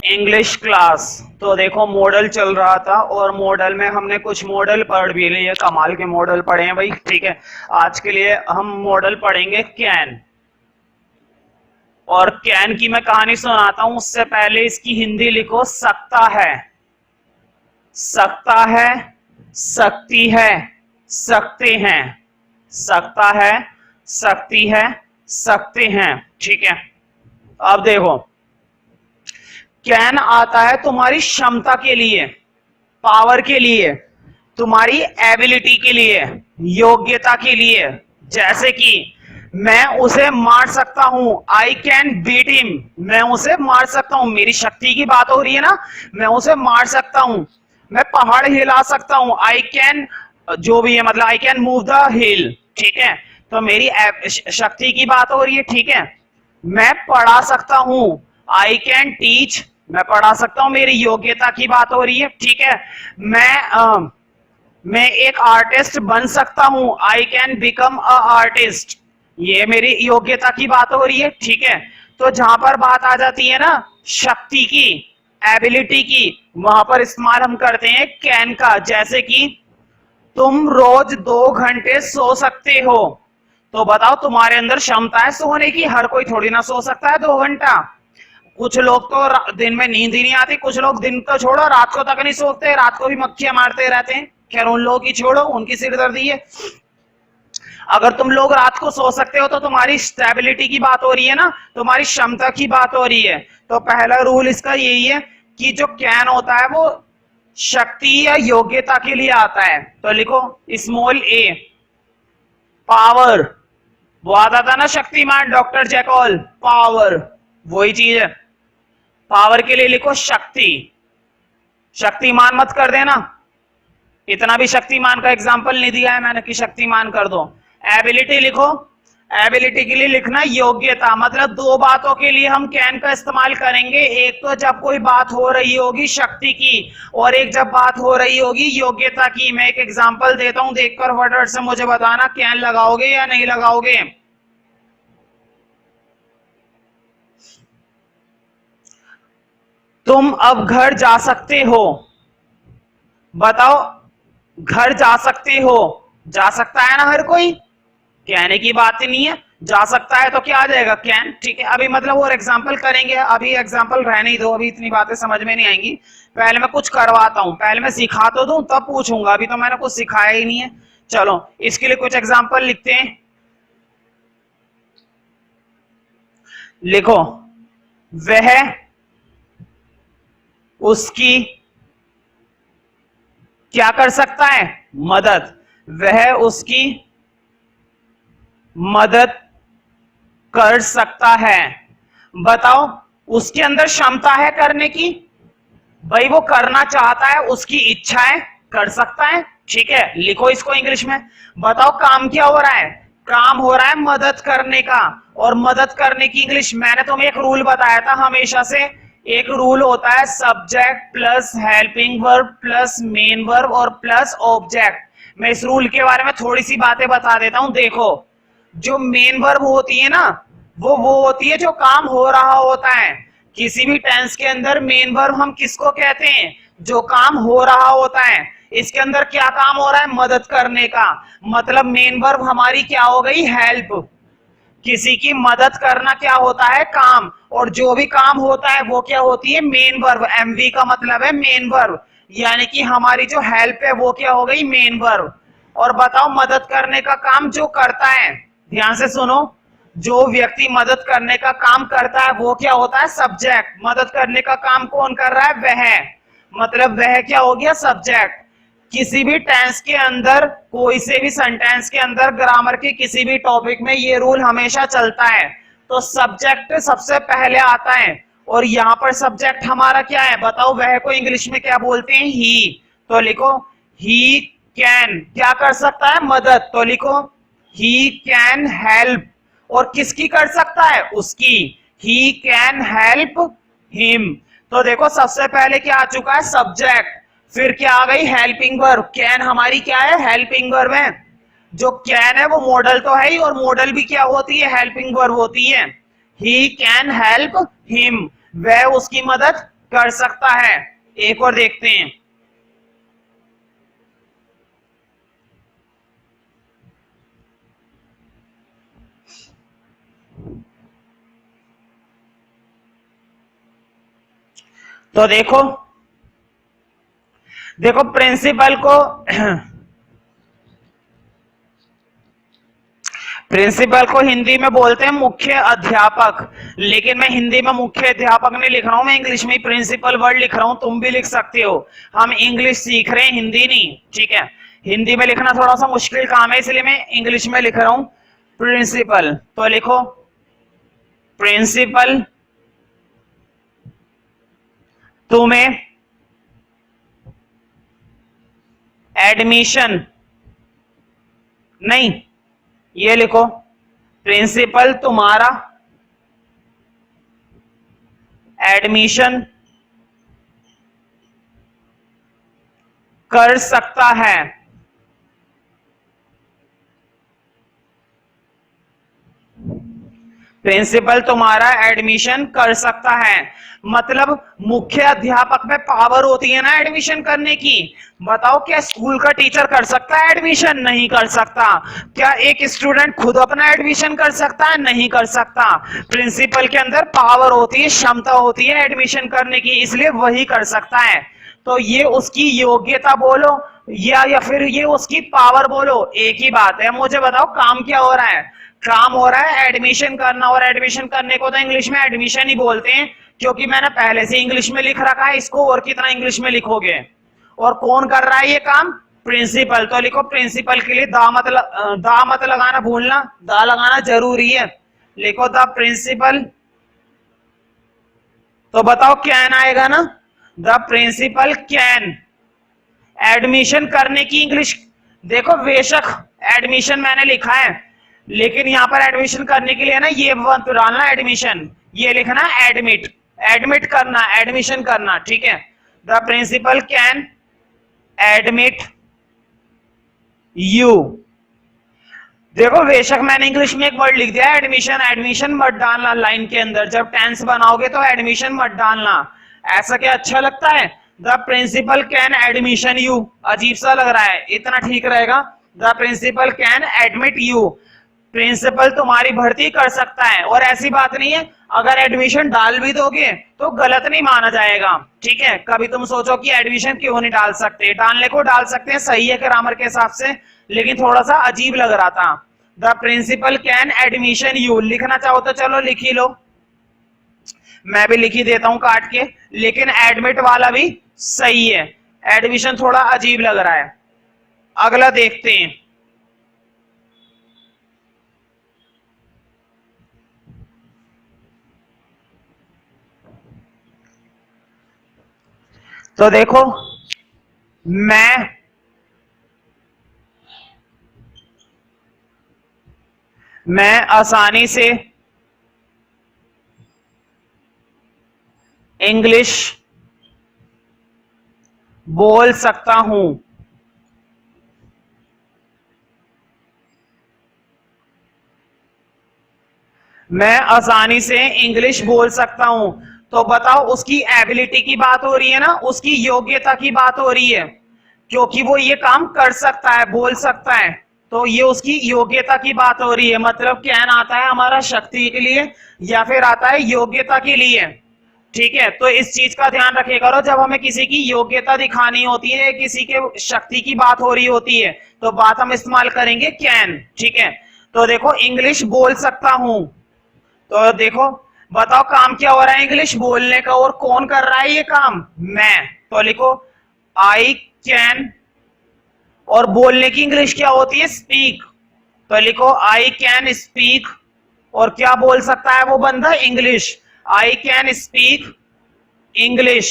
English class. तो देखो model चल रहा था और मॉडल में हमने कुछ मॉडल पढ़ भी लिए, कमाल के मॉडल पढ़े हैं भाई। ठीक है, आज के लिए हम मॉडल पढ़ेंगे कैन। और कैन की मैं कहानी सुनाता हूं, उससे पहले इसकी हिंदी लिखो सकता है, सकता है, सकती है, सकते हैं, सकता है, सकती है, सकते हैं। ठीक है, अब देखो कैन आता है तुम्हारी क्षमता के लिए, पावर के लिए, तुम्हारी एबिलिटी के लिए, योग्यता के लिए। जैसे कि मैं उसे मार सकता हूं, आई कैन बीट हिम, मैं उसे मार सकता हूं, मेरी शक्ति की बात हो रही है ना, मैं उसे मार सकता हूं। मैं पहाड़ हिला सकता हूं, आई कैन, जो भी है मतलब आई कैन मूव द हिल। ठीक है, तो मेरी शक्ति की बात हो रही है। ठीक है, मैं पढ़ा सकता हूं, आई कैन टीच, मैं पढ़ा सकता हूं, मेरी योग्यता की बात हो रही है। ठीक है, मैं एक आर्टिस्ट बन सकता हूं, I can become a artist, ये मेरी योग्यता की बात हो रही है। ठीक है, तो जहां पर बात आ जाती है ना शक्ति की, एबिलिटी की, वहां पर इस्तेमाल हम करते हैं कैन का। जैसे कि तुम रोज 2 घंटे सो सकते हो, तो बताओ तुम्हारे अंदर क्षमता है सोने की, हर कोई थोड़ी ना सो सकता है 2 घंटा। कुछ लोग तो दिन में नींद ही नहीं आती, कुछ लोग दिन को छोड़ो रात को तक नहीं सोते, रात को भी मक्खियां मारते रहते हैं। खैर उन लोगों की छोड़ो, उनकी सिरदर्दी है। अगर तुम लोग रात को सो सकते हो तो तुम्हारी स्टेबिलिटी की बात हो रही है ना, तुम्हारी क्षमता की बात हो रही है। तो पहला रूल इसका यही है कि जो कैन होता है वो शक्ति या योग्यता के लिए आता है। तो लिखो स्मॉल ए, पावर, वो आता था ना शक्तिमान डॉक्टर जैकॉल, पावर, वही चीज है। पावर के लिए लिखो शक्ति, शक्तिमान मत कर देना, इतना भी शक्तिमान का एग्जाम्पल नहीं दिया है मैंने कि शक्तिमान कर दो। एबिलिटी लिखो, एबिलिटी के लिए लिखना योग्यता। मतलब दो बातों के लिए हम कैन का इस्तेमाल करेंगे, एक तो जब कोई बात हो रही होगी शक्ति की, और एक जब बात हो रही होगी योग्यता की। मैं एक एग्जाम्पल देता हूं, देखकर फटाफट से मुझे बताना कैन लगाओगे या नहीं लगाओगे। तुम अब घर जा सकते हो, बताओ घर जा सकते हो, जा सकता है ना हर कोई, कहने की बात ही नहीं है, जा सकता है तो क्या आ जाएगा कैन। ठीक है, अभी मतलब और एग्जांपल करेंगे, अभी एग्जांपल रहने ही दो, अभी इतनी बातें समझ में नहीं आएंगी। पहले मैं कुछ करवाता हूं, पहले मैं सिखा तो दूं तब पूछूंगा, अभी तो मैंने कुछ सिखाया ही नहीं है। चलो इसके लिए कुछ एग्जांपल लिखते हैं। लिखो वह उसकी क्या कर सकता है, मदद, वह उसकी मदद कर सकता है। बताओ उसके अंदर क्षमता है करने की, भाई वो करना चाहता है, उसकी इच्छा है, कर सकता है। ठीक है, लिखो इसको इंग्लिश में। बताओ काम क्या हो रहा है, काम हो रहा है मदद करने का। और मदद करने की इंग्लिश मैंने तुम्हें एक रूल बताया था हमेशा से, एक रूल होता है subject plus helping verb plus main verb और प्लस ऑब्जेक्ट। मैं इस रूल के बारे में थोड़ी सी बातें बता देता हूं। देखो जो मेन वर्ब होती है ना, वो होती है जो काम हो रहा होता है। किसी भी टेंस के अंदर मेन वर्ब हम किसको कहते हैं, जो काम हो रहा होता है। इसके अंदर क्या काम हो रहा है, मदद करने का, मतलब मेन वर्ब हमारी क्या हो गई, हेल्प। किसी की मदद करना क्या होता है, काम, और जो भी काम होता है वो क्या होती है, मेन वर्ब। एमवी का मतलब है मेन वर्ब, यानी कि हमारी जो हेल्प है वो क्या हो गई, मेन वर्ब। और बताओ मदद करने का काम जो करता है, ध्यान से सुनो, जो व्यक्ति मदद करने का काम करता है वो क्या होता है, सब्जेक्ट। मदद करने का काम कौन कर रहा है, वह, मतलब वह क्या हो गया, सब्जेक्ट। किसी भी टेंस के अंदर, कोई से भी सेंटेंस के अंदर, ग्रामर के किसी भी टॉपिक में ये रूल हमेशा चलता है। तो सब्जेक्ट सबसे पहले आता है, और यहाँ पर सब्जेक्ट हमारा क्या है, बताओ वह को इंग्लिश में क्या बोलते हैं, ही। तो लिखो ही कैन, क्या कर सकता है, मदद। तो लिखो ही कैन हेल्प, और किसकी कर सकता है, उसकी, ही कैन हेल्प हिम। तो देखो सबसे पहले क्या आ चुका है, सब्जेक्ट, फिर क्या आ गई, हेल्पिंग वर्ब। कैन हमारी क्या है, हेल्पिंग वर्ब है। जो कैन है वो मॉडल तो है ही, और मॉडल भी क्या होती है, हेल्पिंग वर्ब होती है। ही कैन हेल्प हिम, वह उसकी मदद कर सकता है। एक और देखते हैं। तो देखो देखो प्रिंसिपल को प्रिंसिपल को हिंदी में बोलते हैं मुख्य अध्यापक, लेकिन मैं हिंदी में मुख्य अध्यापक नहीं लिख रहा हूं, मैं इंग्लिश में प्रिंसिपल वर्ड लिख रहा हूं। तुम भी लिख सकते हो, हम इंग्लिश सीख रहे हैं, हिंदी नहीं, ठीक है। हिंदी में लिखना थोड़ा सा मुश्किल काम है, इसलिए मैं इंग्लिश में लिख रहा हूं प्रिंसिपल। तो लिखो प्रिंसिपल तुम्हें एडमिशन, नहीं, ये लिखो प्रिंसिपल तुम्हारा एडमिशन कर सकता है। प्रिंसिपल तुम्हारा एडमिशन कर सकता है, मतलब मुख्य अध्यापक में पावर होती है ना एडमिशन करने की। बताओ क्या स्कूल का टीचर कर सकता है एडमिशन? नहीं कर सकता। क्या एक स्टूडेंट खुद अपना एडमिशन कर सकता है? नहीं कर सकता। प्रिंसिपल के अंदर पावर होती है, क्षमता होती है एडमिशन करने की, इसलिए वही कर सकता है। तो ये उसकी योग्यता बोलो या फिर ये उसकी पावर बोलो, एक ही बात है। मुझे बताओ काम क्या हो रहा है? काम हो रहा है एडमिशन करना, और एडमिशन करने को तो इंग्लिश में एडमिशन ही बोलते हैं, क्योंकि मैंने पहले से इंग्लिश में लिख रखा है इसको, और कितना इंग्लिश में लिखोगे। और कौन कर रहा है ये काम? प्रिंसिपल। तो लिखो प्रिंसिपल के लिए दा मत लगाना भूलना, दा लगाना जरूरी है। लिखो द प्रिंसिपल। तो बताओ कैन आएगा ना, द प्रिंसिपल कैन। एडमिशन करने की इंग्लिश देखो, बेशक एडमिशन मैंने लिखा है, लेकिन यहां पर एडमिशन करने के लिए ना ये वर्ब डालना एडमिशन, ये लिखना एडमिट, एडमिट करना, एडमिशन करना, ठीक है। The principal can admit you. देखो बेशक मैंने इंग्लिश में एक वर्ड लिख दिया एडमिशन, एडमिशन मत डालना लाइन के अंदर, जब टेंस बनाओगे तो एडमिशन मत डालना। ऐसा क्या अच्छा लगता है? The principal can admission you, अजीब सा लग रहा है, इतना ठीक रहेगा। The principal can admit you, principal तुम्हारी भर्ती कर सकता है। और ऐसी बात नहीं है, अगर एडमिशन डाल भी दोगे तो गलत नहीं माना जाएगा, ठीक है। कभी तुम सोचो कि एडमिशन क्यों नहीं डाल सकते, डालने को डाल सकते हैं, सही है ग्रामर के हिसाब से, लेकिन थोड़ा सा अजीब लग रहा था। The principal can admission you, लिखना चाहो तो चलो लिख ही लो, मैं भी लिख ही देता हूं काट के, लेकिन एडमिट वाला भी सही है, एडमिशन थोड़ा अजीब लग रहा है। अगला देखते हैं। तो देखो मैं आसानी से इंग्लिश बोल सकता हूं। मैं आसानी से इंग्लिश बोल सकता हूं। तो बताओ उसकी एबिलिटी की बात हो रही है ना, उसकी योग्यता की बात हो रही है, क्योंकि वो ये काम कर सकता है, बोल सकता है, तो ये उसकी योग्यता की बात हो रही है। मतलब कैन आता है हमारा शक्ति के लिए या फिर आता है योग्यता के लिए, ठीक है। तो इस चीज का ध्यान रखे करो, जब हमें किसी की योग्यता दिखानी होती है, किसी के शक्ति की बात हो रही होती है, तो बात हम इस्तेमाल करेंगे कैन, ठीक है। तो देखो इंग्लिश बोल सकता हूं, तो देखो बताओ काम क्या हो रहा है इंग्लिश बोलने का, और कौन कर रहा है ये काम? मैं। तो लिखो आई कैन, और बोलने की इंग्लिश क्या होती है? स्पीक। तो लिखो आई कैन स्पीक, और क्या बोल सकता है वो बंदा? English. I can speak English,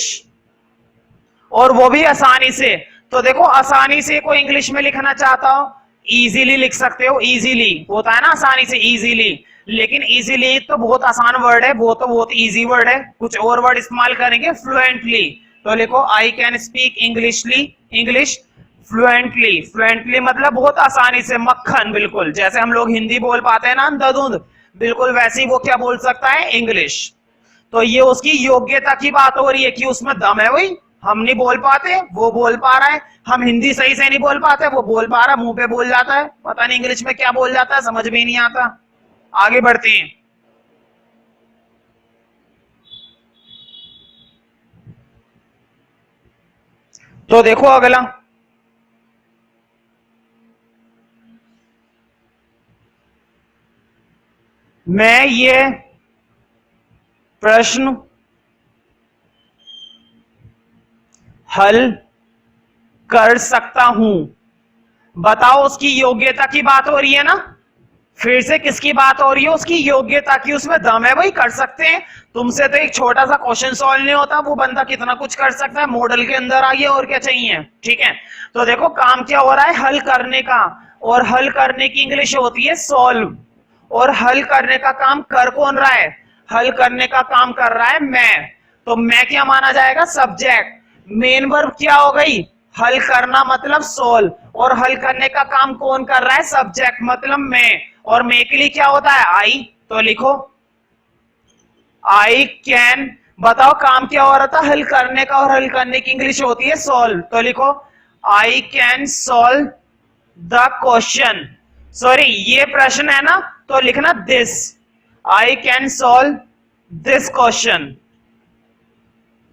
और वो भी आसानी से। तो देखो आसानी से को इंग्लिश में लिखना चाहता हो, इजीली लिख सकते हो, इजीली होता है ना आसानी से, इजीली, लेकिन इजीली तो बहुत आसान वर्ड है, वो तो बहुत इजी वर्ड है, कुछ और वर्ड इस्तेमाल करेंगे, फ्लुएंटली। तो लिखो I can speak English fluently. Fluently मतलब बहुत आसानी से, मक्खन, बिल्कुल जैसे हम लोग हिंदी बोल पाते हैं ना अंधाधुंध, बिल्कुल वैसे ही वो क्या बोल सकता है? इंग्लिश। तो ये उसकी योग्यता की बात हो रही है कि उसमें दम है। वही हम नहीं बोल पाते, वो बोल पा रहा है। हम हिंदी सही से नहीं बोल पाते, वो बोल पा रहा है, मुंह पे बोल जाता है, पता नहीं इंग्लिश में क्या बोल जाता है, समझ में ही नहीं आता। आगे बढ़ते हैं। तो देखो अगला, मैं ये प्रश्न हल कर सकता हूं। बताओ, उसकी योग्यता की बात हो रही है ना। फिर से किसकी बात हो रही है? उसकी योग्यता की, उसमें दम है, वही कर सकते हैं। तुमसे तो एक छोटा सा क्वेश्चन सॉल्व नहीं होता, वो बंदा कितना कुछ कर सकता है। मॉडल के अंदर आइए, और क्या चाहिए। ठीक है, तो देखो काम क्या हो रहा है, हल करने का। और हल करने की इंग्लिश होती है सॉल्व। और हल करने का काम कर कौन रहा है? हल करने का काम कर रहा है मैं। तो मैं क्या माना जाएगा? सब्जेक्ट। मेन वर्ब क्या हो गई? हल करना मतलब सोल्व। और हल करने का काम कौन कर रहा है? सब्जेक्ट मतलब मैं। और मैं के लिए क्या होता है? आई। तो लिखो आई कैन। बताओ काम क्या हो रहा था? हल करने का। और हल करने की इंग्लिश होती है सॉल्व। तो लिखो I can solve the question. Sorry, ये प्रश्न है ना, तो लिखना this. I can solve this question.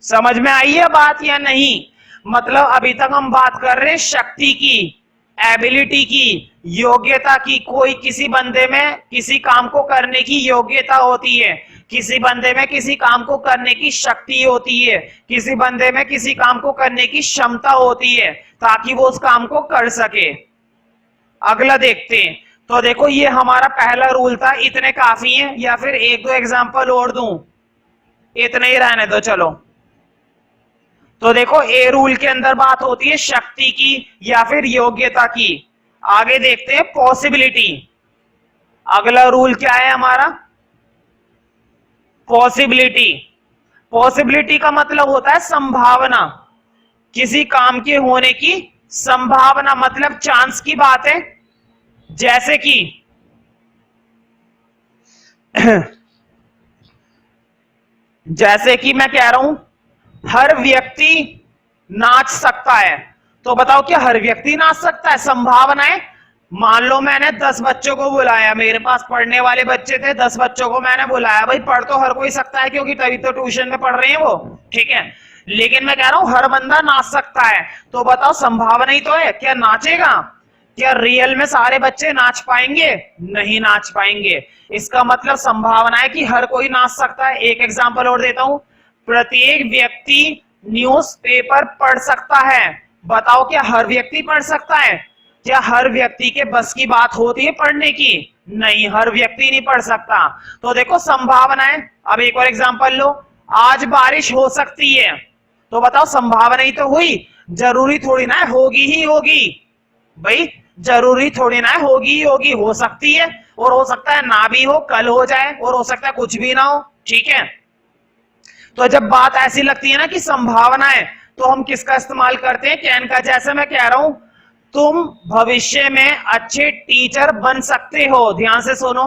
समझ में आई है बात या नहीं? मतलब अभी तक हम बात कर रहे हैं शक्ति की, एबिलिटी की, योग्यता की। कोई किसी बंदे में किसी काम को करने की योग्यता होती है, किसी बंदे में किसी काम को करने की शक्ति होती है, किसी बंदे में किसी काम को करने की क्षमता होती है, ताकि वो उस काम को कर सके। अगला देखते हैं। तो देखो, ये हमारा पहला रूल था। इतने काफी हैं या फिर एक दो एग्जांपल और दूं? इतने ही रहने दो, चलो। तो देखो, ए रूल के अंदर बात होती है शक्ति की या फिर योग्यता की। आगे देखते हैं पॉसिबिलिटी। अगला रूल क्या है हमारा? पॉसिबिलिटी। पॉसिबिलिटी का मतलब होता है संभावना, किसी काम के होने की संभावना, मतलब चांस की बात है। जैसे कि जैसे कि मैं कह रहा हूं हर व्यक्ति नाच सकता है। तो बताओ, क्या हर व्यक्ति नाच सकता है? संभावना है। मान लो मैंने 10 बच्चों को बुलाया, मेरे पास पढ़ने वाले बच्चे थे, 10 बच्चों को मैंने बुलाया। भाई पढ़ तो हर कोई सकता है, क्योंकि तभी तो ट्यूशन में पढ़ रहे हैं वो। ठीक है, लेकिन मैं कह रहा हूं हर बंदा नाच सकता है। तो बताओ, संभावना ही तो है। क्या नाचेगा? क्या रियल में सारे बच्चे नाच पाएंगे? नहीं नाच पाएंगे। इसका मतलब संभावना है कि हर कोई नाच सकता है। एक एग्जांपल और देता हूं, प्रत्येक व्यक्ति न्यूज़पेपर पढ़ सकता है। बताओ, क्या हर व्यक्ति पढ़ सकता है? क्या हर व्यक्ति के बस की बात होती है पढ़ने की? नहीं, हर व्यक्ति नहीं पढ़ सकता। तो देखो संभावना है। अब एक और एग्जांपल लो, आज बारिश हो सकती है। तो बताओ, संभावना ही तो हुई, जरूरी थोड़ी ना होगी ही होगी। भाई जरूरी थोड़ी ना होगी ही होगी, हो सकती है, और हो सकता है ना भी हो, कल हो जाए, और हो सकता है कुछ भी ना हो। ठीक है, तो जब बात ऐसी लगती है ना कि संभावना है, तो हम किसका इस्तेमाल करते हैं? कैन का। जैसे मैं कह रहा हूं तुम भविष्य में अच्छे टीचर बन सकते हो। ध्यान से सुनो,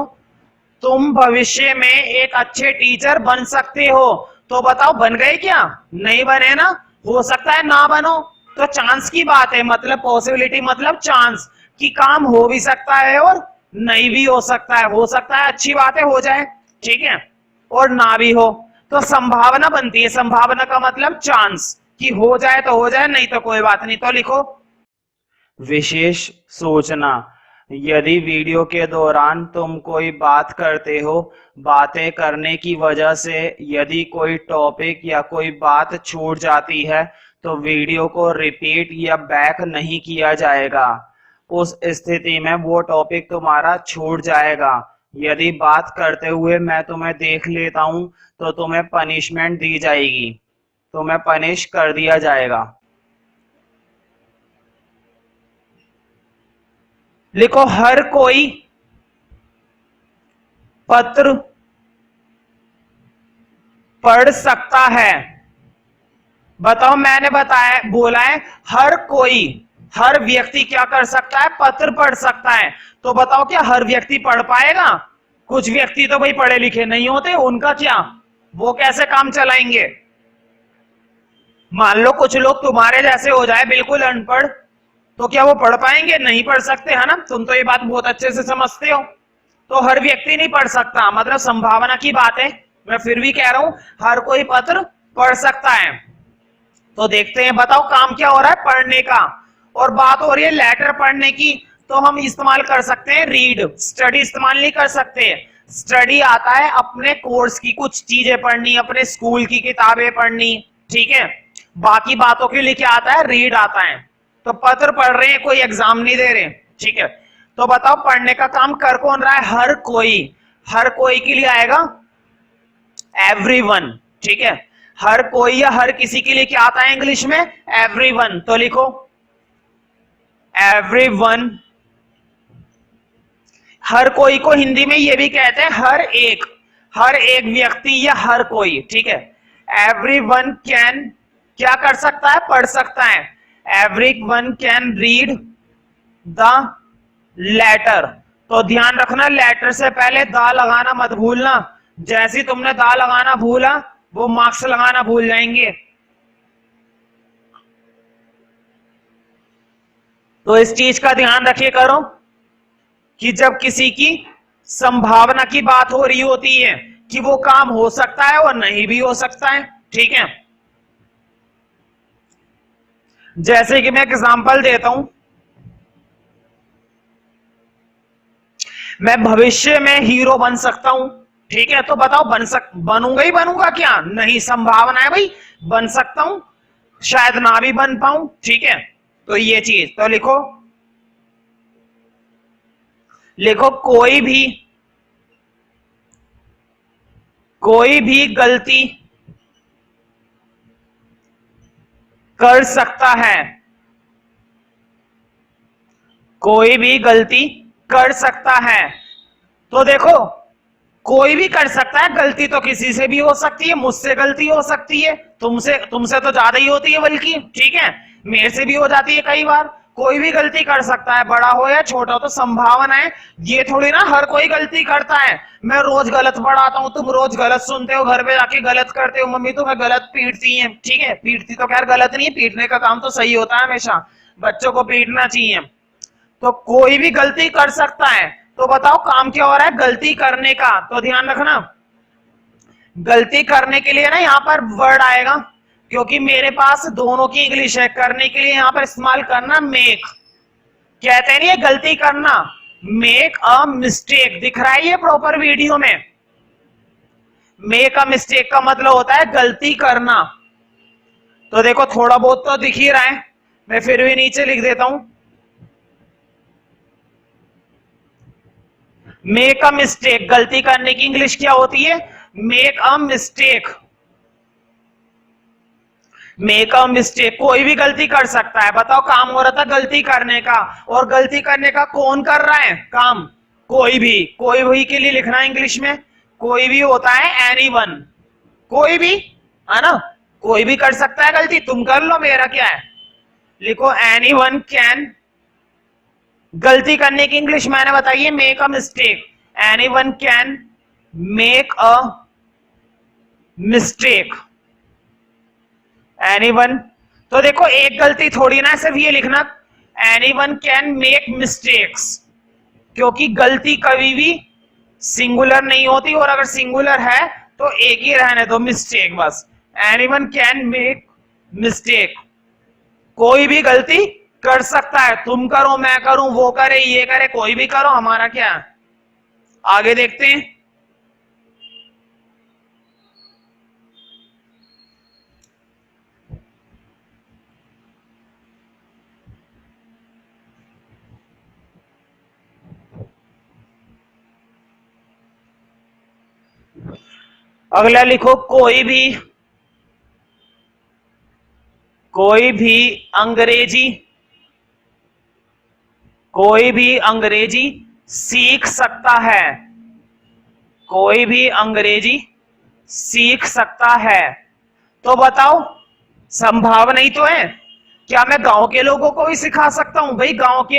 तुम भविष्य में एक अच्छे टीचर बन सकते हो। तो बताओ, बन गए क्या? नहीं बने ना, हो सकता है ना बनो। तो चांस की बात है, मतलब पॉसिबिलिटी मतलब चांस, कि काम हो भी सकता है और नहीं भी हो सकता है। हो सकता है अच्छी बात है हो जाए, ठीक है, और ना भी हो। तो संभावना बनती है। संभावना का मतलब चांस, कि हो जाए तो हो जाए, नहीं तो कोई बात नहीं। तो लिखो विशेष सूचना। यदि वीडियो के दौरान तुम कोई बात करते हो, बातें करने की वजह से यदि कोई टॉपिक या कोई बात छूट जाती है, तो वीडियो को रिपीट या बैक नहीं किया जाएगा। उस स्थिति में वो टॉपिक तुम्हारा छूट जाएगा। यदि बात करते हुए मैं तुम्हें देख लेता हूं, तो तुम्हें पनिशमेंट दी जाएगी, तुम्हें पनिश कर दिया जाएगा। लिखो हर कोई पत्र पढ़ सकता है। बताओ, मैंने बताया बोला है हर कोई, हर व्यक्ति क्या कर सकता है? पत्र पढ़ सकता है। तो बताओ, क्या हर व्यक्ति पढ़ पाएगा? कुछ व्यक्ति तो भाई पढ़े लिखे नहीं होते, उनका क्या? वो कैसे काम चलाएंगे? मान लो कुछ लोग तुम्हारे जैसे हो जाए बिल्कुल अनपढ़, तो क्या वो पढ़ पाएंगे? नहीं पढ़ सकते, है ना? तुम तो ये बात बहुत अच्छे से समझते हो। तो हर व्यक्ति नहीं पढ़ सकता, मतलब संभावना की बात है। मैं फिर भी कह रहा हूं हर कोई पत्र पढ़ सकता है। तो देखते हैं, बताओ काम क्या हो रहा है? पढ़ने का। और बात हो रही है लेटर पढ़ने की, तो हम इस्तेमाल कर सकते हैं रीड। स्टडी इस्तेमाल नहीं कर सकते। स्टडी आता है अपने कोर्स की कुछ चीजें पढ़नी, अपने स्कूल की किताबें पढ़नी, ठीक है। बाकी बातों के लिए क्या आता है? रीड आता है। तो पत्र पढ़ रहे हैं, कोई एग्जाम नहीं दे रहे, ठीक है। तो बताओ पढ़ने का काम कर कौन रहा है? हर कोई। हर कोई के लिए आएगा एवरीवन, ठीक है। हर कोई या हर किसी के लिए क्या आता है इंग्लिश में? एवरीवन। तो लिखो एवरीवन। हर कोई को हिंदी में ये भी कहते हैं हर एक व्यक्ति या हर कोई, ठीक है। एवरीवन कैन क्या कर सकता है? पढ़ सकता है। Everyone can read the letter. तो ध्यान रखना, लेटर से पहले दा लगाना मत भूलना। जैसे तुमने दा लगाना भूला, वो मार्क्स लगाना भूल जाएंगे। तो इस चीज का ध्यान रखिए करो कि जब किसी की संभावना की बात हो रही होती है कि वो काम हो सकता है और नहीं भी हो सकता है, ठीक है। जैसे कि मैं एग्जांपल देता हूं, मैं भविष्य में हीरो बन सकता हूं, ठीक है। तो बताओ बनूंगा ही बनूंगा क्या? नहीं, संभावना है भाई, बन सकता हूं, शायद ना भी बन पाऊं, ठीक है। तो ये चीज तो लिखो कोई भी गलती कर सकता है। कोई भी गलती कर सकता है। तो देखो कोई भी कर सकता है, गलती तो किसी से भी हो सकती है। मुझसे गलती हो सकती है, तुमसे तो ज्यादा ही होती है बल्कि, ठीक है। मेरे से भी हो जाती है कई बार। कोई भी गलती कर सकता है, बड़ा हो या छोटा हो। तो संभावना है, ये थोड़ी ना हर कोई गलती करता है। मैं रोज गलत पढ़ाता हूं, तुम रोज गलत सुनते हो, घर पे जाके गलत करते हो, मम्मी तुम्हें गलत पीटती है, ठीक है। पीटती तो खैर गलत नहीं है, पीटने का काम तो सही होता है हमेशा, बच्चों को पीटना चाहिए। तो कोई भी गलती कर सकता है। तो बताओ काम क्या हो रहा है? गलती करने का। तो ध्यान रखना, गलती करने के लिए ना यहां पर वर्ड आएगा, क्योंकि मेरे पास दोनों की इंग्लिश है। करने के लिए यहां पर इस्तेमाल करना मेक। कहते नहीं है गलती करना, मेक अ मिस्टेक। दिख रहा है ये प्रॉपर वीडियो में? मेक अ मिस्टेक का मतलब होता है गलती करना। तो देखो थोड़ा बहुत तो दिख ही रहा है, मैं फिर भी नीचे लिख देता हूं। मेक अ मिस्टेक, गलती करने की इंग्लिश क्या होती है? Make a mistake. Make a mistake, कोई भी गलती कर सकता है। बताओ काम हो रहा था गलती करने का, और गलती करने का कौन कर रहा है काम? कोई भी। कोई भी के लिए लिखना है इंग्लिश में, कोई भी होता है एनीवन। कोई भी, है ना? कोई भी कर सकता है गलती, तुम कर लो, मेरा क्या है। लिखो एनीवन कैन। गलती करने की इंग्लिश मैंने बताई है make a mistake. Anyone can make a mistake. Anyone. तो देखो एक गलती थोड़ी ना, सिर्फ ये लिखना एनीवन कैन मेक मिस्टेक्स, क्योंकि गलती कभी भी सिंगुलर नहीं होती, और अगर सिंगुलर है तो एक ही रहने दो, मिस्टेक बस। एनीवन कैन मेक मिस्टेक, कोई भी गलती कर सकता है। तुम करो, मैं करूं, वो करे, ये करे, कोई भी करो, हमारा क्या है। आगे देखते हैं। अगला लिखो कोई भी अंग्रेजी सीख सकता है। कोई भी अंग्रेजी सीख सकता है। तो बताओ संभावना ही तो है। क्या मैं गांव के लोगों को भी सिखा सकता हूं? भाई गांव के,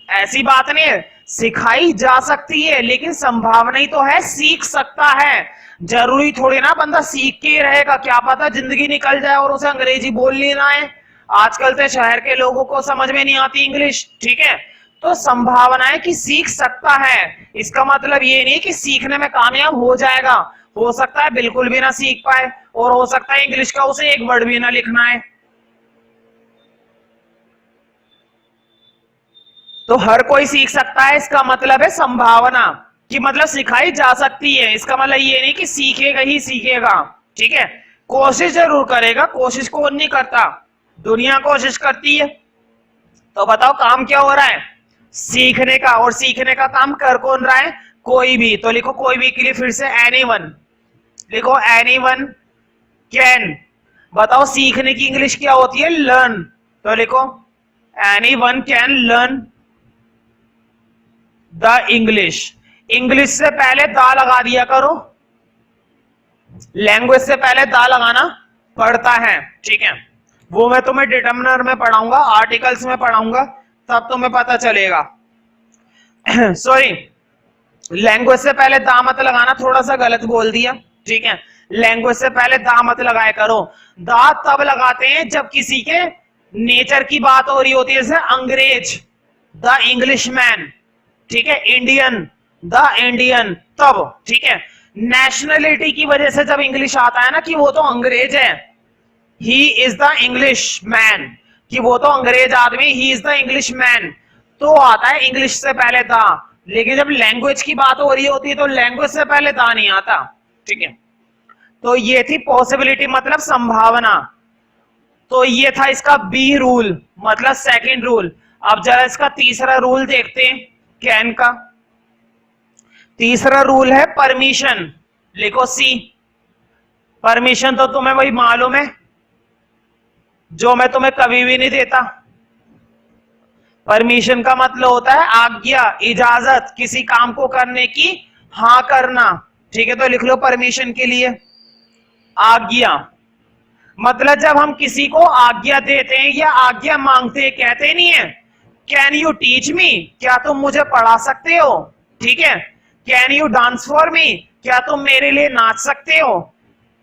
ऐसी बात नहीं है, सिखाई जा सकती है, लेकिन संभावना ही तो है सीख सकता है। जरूरी थोड़ी ना बंदा सीख के ही रहेगा, क्या पता जिंदगी निकल जाए और उसे अंग्रेजी बोलनी ना आए। आजकल तो शहर के लोगों को समझ में नहीं आती इंग्लिश, ठीक है। तो संभावना है कि सीख सकता है, इसका मतलब ये नहीं कि सीखने में कामयाब हो जाएगा। हो सकता है बिल्कुल भी ना सीख पाए, और हो सकता है इंग्लिश का उसे एक वर्ड भी ना लिखना है। तो हर कोई सीख सकता है, इसका मतलब है संभावना, कि मतलब सिखाई जा सकती है, इसका मतलब ये नहीं कि सीखेगा ही सीखेगा, ठीक है। कोशिश जरूर करेगा, कोशिश कौन नहीं करता, दुनिया कोशिश करती है। तो बताओ काम क्या हो रहा है, सीखने का, और सीखने का काम कर कौन रहा है, कोई भी। तो लिखो कोई भी के लिए फिर से एनीवन, लिखो एनीवन कैन। बताओ सीखने की इंग्लिश क्या होती है, लर्न। तो लिखो anyone can learn the English. English से पहले दा लगा दिया करो, लैंग्वेज से पहले दा लगाना पड़ता है, ठीक है। वो मैं तुम्हें डिटर्मिनर में पढ़ाऊंगा, आर्टिकल्स में पढ़ाऊंगा, तब तुम्हें पता चलेगा। सॉरी, लैंग्वेज से पहले दा मत लगाना, थोड़ा सा गलत बोल दिया, ठीक है। लैंग्वेज से पहले दा मत लगाया करो। दा तब लगाते हैं जब किसी के नेचर की बात हो रही होती है, जैसे अंग्रेज, द इंग्लिशमैन, ठीक है, इंडियन, द इंडियन, तब, ठीक है। नेशनलिटी की वजह से जब इंग्लिश आता है ना कि वो तो अंग्रेज है, he is the English man, कि वो तो अंग्रेज आदमी, he is the English man, तो आता है इंग्लिश से पहले दा। लेकिन जब लैंग्वेज की बात हो रही होती है तो लैंग्वेज से पहले दा नहीं आता, ठीक है। तो ये थी पॉसिबिलिटी, मतलब संभावना। तो ये था इसका बी रूल, मतलब सेकंड रूल। अब जरा इसका तीसरा रूल देखते हैं कैन का। तीसरा रूल है परमिशन, लिखो सी। परमिशन तो तुम्हें वही मालूम है जो मैं तुम्हें कभी भी नहीं देता। परमिशन का मतलब होता है आज्ञा, इजाजत, किसी काम को करने की हाँ करना, ठीक है। तो लिख लो परमिशन के लिए आज्ञा, मतलब जब हम किसी को आज्ञा देते हैं या आज्ञा मांगते हैं, कहते नहीं है कैन यू टीच मी, क्या तुम मुझे पढ़ा सकते हो, ठीक है। Can you dance for me, क्या तुम मेरे लिए नाच सकते हो।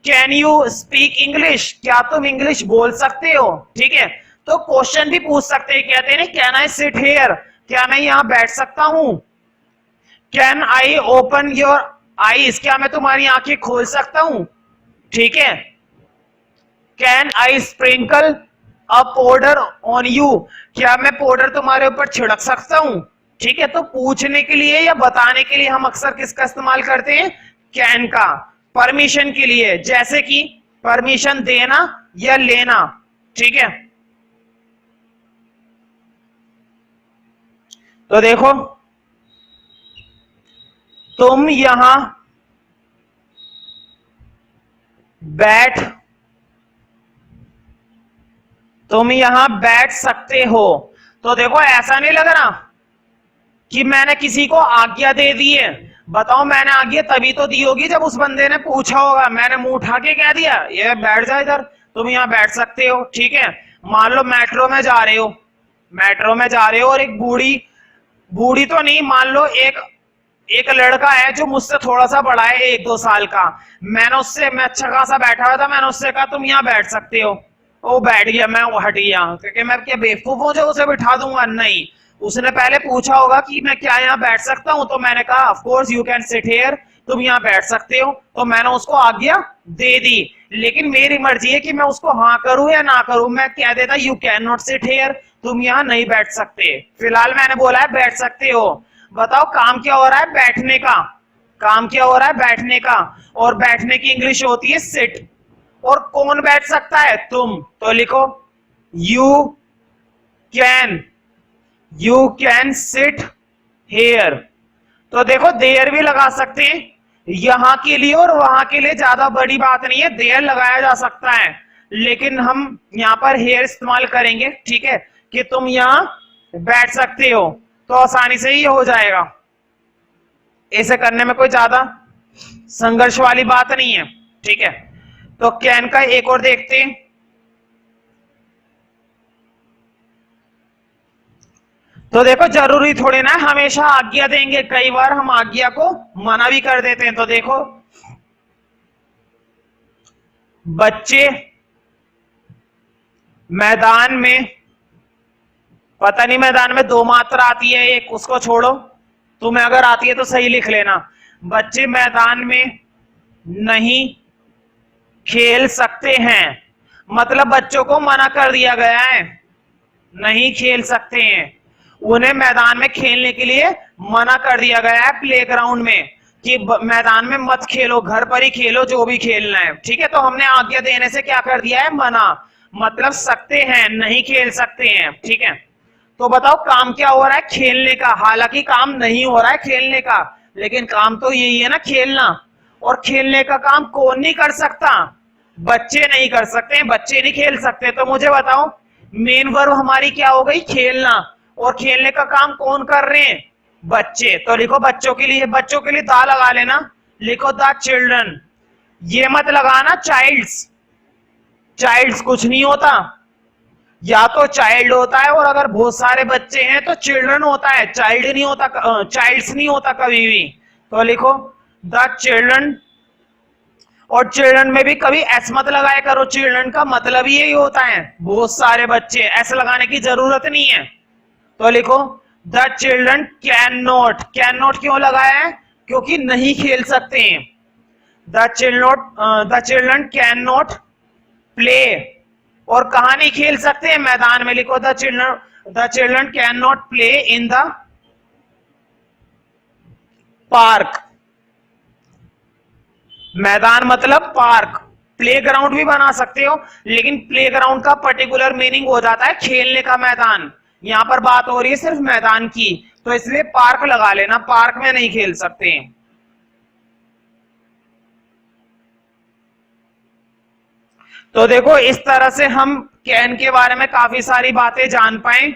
कैन यू स्पीक इंग्लिश, क्या तुम इंग्लिश बोल सकते हो, ठीक है। तो क्वेश्चन भी पूछ सकते हैं, कहते हैं कैन आई सिट हेयर, क्या मैं यहां बैठ सकता हूं। Can I open your eyes, क्या मैं तुम्हारी आंखें खोल सकता हूं, ठीक है। Can I sprinkle a powder on you, क्या मैं पाउडर तुम्हारे ऊपर छिड़क सकता हूं, ठीक है। तो पूछने के लिए या बताने के लिए हम अक्सर किसका इस्तेमाल करते हैं, कैन का। परमिशन के लिए, जैसे कि परमिशन देना या लेना, ठीक है। तो देखो तुम यहां बैठ, तुम यहां बैठ सकते हो। तो देखो ऐसा नहीं लग रहा कि मैंने किसी को आज्ञा दे दी है। बताओ मैंने आज्ञा तभी तो दी होगी जब उस बंदे ने पूछा होगा, मैंने मुंह उठा के कह दिया ये बैठ जा इधर, तुम यहां बैठ सकते हो, ठीक है। मान लो मेट्रो में जा रहे हो, मेट्रो में जा रहे हो और एक बूढ़ी, बूढ़ी तो नहीं, मान लो एक एक लड़का है जो मुझसे थोड़ा सा बड़ा है, 1-2 साल का। मैंने उससे, मैं अच्छा खासा बैठा हुआ था, मैंने उससे कहा तुम यहाँ बैठ सकते हो। वो बैठ गया, मैं वो हट गया, क्योंकि मैं क्या बेवकूफ हूं जो उसे बिठा दूंगा, नहीं। उसने पहले पूछा होगा कि मैं क्या यहाँ बैठ सकता हूँ, तो मैंने कहा of course you can sit here, तुम यहाँ बैठ सकते हो। तो मैंने उसको आज्ञा दे दी, लेकिन मेरी मर्जी है कि मैं उसको हाँ करूं या ना करूं। मैं कह देता you can not sit here, तुम यहाँ नहीं बैठ सकते। फिलहाल मैंने बोला है बैठ सकते हो। बताओ काम क्या हो रहा है, बैठने का। काम क्या हो रहा है, बैठने का। और बैठने की इंग्लिश होती है सिट। और कौन बैठ सकता है, तुम। तो लिखो you can, you can sit here. तो देखो देयर भी लगा सकते हैं, यहां के लिए और वहां के लिए ज्यादा बड़ी बात नहीं है, देयर लगाया जा सकता है। लेकिन हम यहां पर हेयर इस्तेमाल करेंगे, ठीक है, कि तुम यहां बैठ सकते हो, तो आसानी से ही हो जाएगा। ऐसे करने में कोई ज्यादा संघर्ष वाली बात नहीं है, ठीक है। तो कैन का एक और देखते हैं। तो देखो जरूरी थोड़ी ना हमेशा आज्ञा देंगे, कई बार हम आज्ञा को मना भी कर देते हैं। तो देखो बच्चे मैदान में, पता नहीं मैदान में दो मात्रा आती है एक, उसको छोड़ो, तुम्हें अगर आती है तो सही लिख लेना। बच्चे मैदान में नहीं खेल सकते हैं, मतलब बच्चों को मना कर दिया गया है, नहीं खेल सकते हैं, उन्हें मैदान में खेलने के लिए मना कर दिया गया है प्लेग्राउंड में, कि मैदान में मत खेलो, घर पर ही खेलो जो भी खेलना है। ठीक है, तो हमने आज्ञा देने से क्या कर दिया है, मना, मतलब सकते हैं, नहीं खेल सकते हैं। ठीक है, तो बताओ काम क्या हो रहा है, खेलने का। हालांकि काम नहीं हो रहा है खेलने का, लेकिन काम तो यही है ना, खेलना। और खेलने का काम कौन नहीं कर सकता, बच्चे नहीं कर सकते, बच्चे नहीं खेल सकते। तो मुझे बताओ मेन वर्ब हमारी क्या हो गई, खेलना, और खेलने का काम कौन कर रहे हैं, बच्चे। तो लिखो बच्चों के लिए दा लगा लेना, लिखो द चिल्ड्रन, ये मत लगाना चाइल्ड्स, चाइल्ड्स कुछ नहीं होता, या तो चाइल्ड होता है, और अगर बहुत सारे बच्चे हैं तो चिल्ड्रन होता है, चाइल्ड नहीं होता, चाइल्ड्स नहीं होता कभी भी। तो लिखो द चिल्ड्रन, और चिल्ड्रन में भी कभी एस मत लगाया करो, चिल्ड्रन का मतलब ही यही होता है बहुत सारे बच्चे, एस लगाने की जरूरत नहीं है। तो लिखो the children can not, can not क्यों लगाया है, क्योंकि नहीं खेल सकते हैं। The children can not play, और कहा नहीं खेल सकते हैं, मैदान में। लिखो the children can not play in the park, मैदान मतलब पार्क, प्लेग्राउंड भी बना सकते हो, लेकिन प्लेग्राउंड का पर्टिकुलर मीनिंग हो जाता है खेलने का मैदान, यहां पर बात हो रही है सिर्फ मैदान की, तो इसलिए पार्क लगा लेना, पार्क में नहीं खेल सकते। तो देखो इस तरह से हम कैन के बारे में काफी सारी बातें जान पाए।